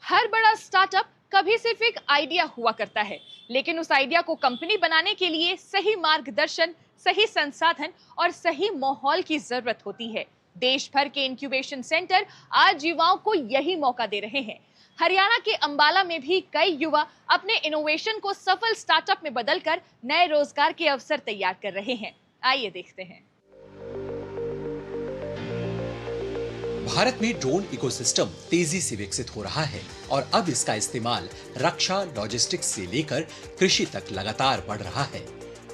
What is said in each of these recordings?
हर बड़ा स्टार्टअप कभी सिर्फ एक आइडिया हुआ करता है, लेकिन उस आइडिया को कंपनी बनाने के लिए सही मार्गदर्शन, सही संसाधन और सही माहौल की जरूरत होती है। देश भर के इंक्यूबेशन सेंटर आज युवाओं को यही मौका दे रहे हैं। हरियाणा के अंबाला में भी कई युवा अपने इनोवेशन को सफल स्टार्टअप में बदलकर नए रोजगार के अवसर तैयार कर रहे हैं। आइए देखते हैं। भारत में ड्रोन इकोसिस्टम तेजी से विकसित हो रहा है और अब इसका इस्तेमाल रक्षा, लॉजिस्टिक्स से लेकर कृषि तक लगातार बढ़ रहा है।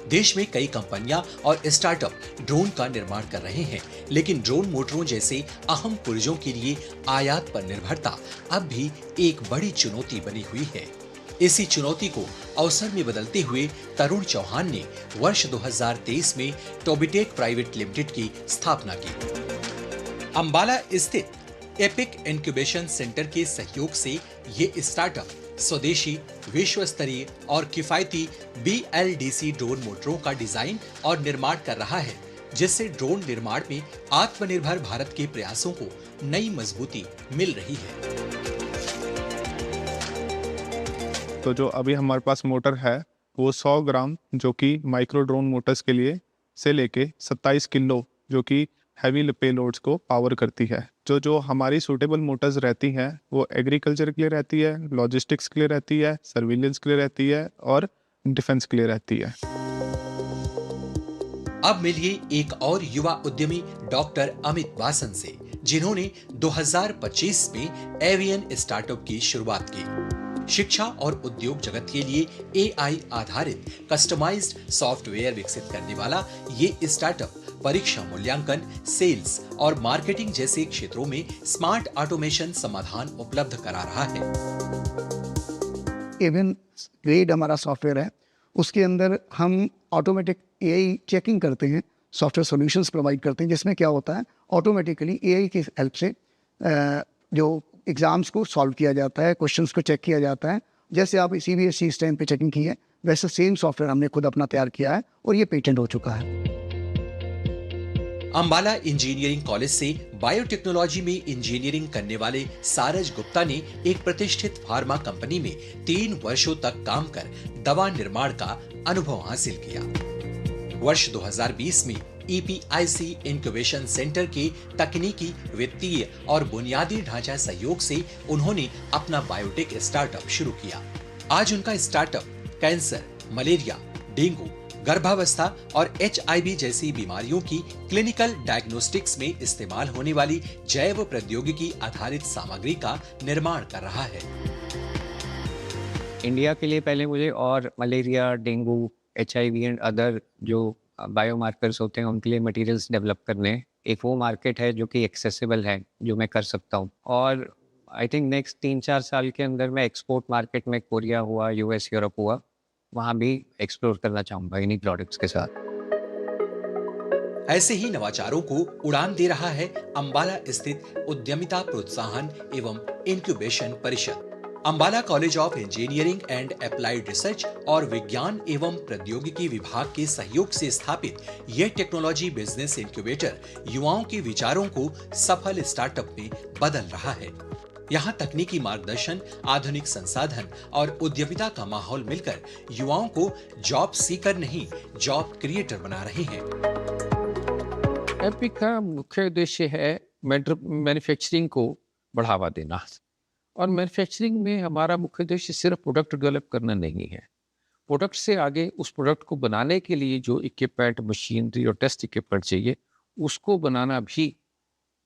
देश में कई कंपनियां और स्टार्टअप ड्रोन का निर्माण कर रहे हैं, लेकिन ड्रोन मोटरों जैसे अहम पुर्जों के लिए आयात पर निर्भरता अब भी एक बड़ी चुनौती बनी हुई है। इसी चुनौती को अवसर में बदलते हुए तरुण चौहान ने वर्ष 2023 में टोबिटेक प्राइवेट लिमिटेड की स्थापना की। अंबाला स्थित एपिक इंक्यूबेशन सेंटर के सहयोग से ये स्टार्टअप स्वदेशी, विश्व स्तरीय और किफायती BLDC ड्रोन मोटरों का डिजाइन और निर्माण कर रहा है, जिससे ड्रोन निर्माण में आत्मनिर्भर भारत के प्रयासों को नई मजबूती मिल रही है। तो जो अभी हमारे पास मोटर है वो 100 ग्राम जो कि माइक्रो ड्रोन मोटर्स के लिए से लेके 27 किलो जो कि हैवी पेलोड्स को पावर करती है। जो हमारी सूटेबल मोटर्स रहती हैं वो एग्रीकल्चर के लिए रहती है, लॉजिस्टिक्स के लिए रहती है, सर्विलेंस के लिए रहती है और डिफेंस के लिए रहती है। अब मिलिए एक और युवा उद्यमी डॉक्टर अमित वासन से, जिन्होंने 2025 में एवियन स्टार्टअप की शुरुआत की। शिक्षा और उद्योग जगत के लिए AI आधारित कस्टमाइज्ड सॉफ्टवेयर विकसित करने वाला ये स्टार्टअप परीक्षा मूल्यांकन, सेल्स और मार्केटिंग जैसे क्षेत्रों में स्मार्ट ऑटोमेशन समाधान उपलब्ध करा रहा है। एवियन ग्रेड हमारा सॉफ्टवेयर है, उसके अंदर हम ऑटोमेटिक AI चेकिंग करते हैं, सॉफ्टवेयर सॉल्यूशंस प्रोवाइड करते हैं, जिसमें क्या होता है ऑटोमेटिकली AI की हेल्प से जो एग्जाम्स को सॉल्व किया जाता है, क्वेश्चंस को चेक किया जाता है। जैसे आप CBSE इस टाइम पे चेकिंग की है, वैसे सेम सॉफ्टवेयर हमने खुद अपना तैयार किया है और ये पेटेंट हो चुका है। अंबाला इंजीनियरिंग कॉलेज से बायोटेक्नोलॉजी में इंजीनियरिंग करने वाले सारज गुप्ता ने एक प्रतिष्ठित फार्मा कंपनी में 3 वर्षों तक काम कर दवा निर्माण का अनुभव हासिल किया। वर्ष 2020 में EPIC इंक्यूबेशन सेंटर के तकनीकी, वित्तीय और बुनियादी ढांचा सहयोग से उन्होंने अपना बायोटेक स्टार्टअप शुरू किया। आज उनका स्टार्टअप कैंसर, मलेरिया, डेंगू, गर्भावस्था और HIV जैसी बीमारियों की क्लिनिकल डायग्नोस्टिक्स में इस्तेमाल होने वाली जैव प्रौद्योगिकी आधारित सामग्री का निर्माण कर रहा है। इंडिया के लिए पहले मुझे और malaria, dengue, HIV and other जो बायोमार्कर्स होते हैं उनके लिए मटेरियल्स डेवलप करने, एक वो मार्केट है जो कि एक्सेसिबल है, जो मैं कर सकता हूँ। और आई थिंक नेक्स्ट 3-4 साल के अंदर मैं एक्सपोर्ट मार्केट में कोरिया हुआ, US, यूरोप हुआ, वहाँ भी एक्सप्लोर करना चाहूँगा इन्हीं प्रोडक्ट्स के साथ। ऐसे ही नवाचारों को उड़ान दे रहा है अंबाला स्थित उद्यमिता प्रोत्साहन एवं इंक्यूबेशन परिषद। Ambala college of engineering and applied research और विज्ञान एवं प्रौद्योगिकी विभाग के सहयोग से स्थापित यह टेक्नोलॉजी बिजनेस इंक्यूबेटर युवाओं के विचारों को सफल स्टार्टअप में बदल रहा है। यहाँ तकनीकी मार्गदर्शन, आधुनिक संसाधन और उद्यमिता का माहौल मिलकर युवाओं को जॉब सीकर नहीं, जॉब क्रिएटर बना रहे हैं। एपिक का मुख्य उद्देश्य है मैन्युफैक्चरिंग को बढ़ावा देना, और मैन्युफैक्चरिंग में हमारा मुख्य उद्देश्य सिर्फ प्रोडक्ट डेवलप करना नहीं है। प्रोडक्ट से आगे उस प्रोडक्ट को बनाने के लिए जो इक्विपमेंट, मशीनरी और टेस्ट इक्विपमेंट चाहिए, उसको बनाना भी।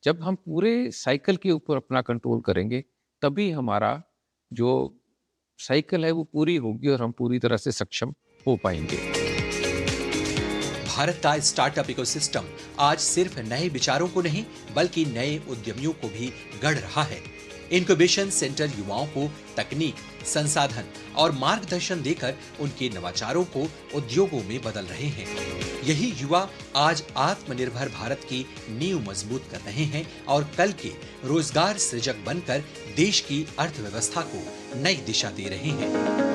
जब हम पूरे साइकिल के ऊपर अपना कंट्रोल करेंगे, तभी हमारा जो साइकिल है वो पूरी होगी और हम पूरी तरह से सक्षम हो पाएंगे। भारत का स्टार्टअप इकोसिस्टम आज सिर्फ नए विचारों को नहीं, बल्कि नए उद्यमियों को भी गढ़ रहा है। इंक्यूबेशन सेंटर युवाओं को तकनीक, संसाधन और मार्गदर्शन देकर उनके नवाचारों को उद्योगों में बदल रहे हैं। यही युवा आज आत्मनिर्भर भारत की नींव मजबूत कर रहे हैं और कल के रोजगार सृजक बनकर देश की अर्थव्यवस्था को नई दिशा दे रहे हैं।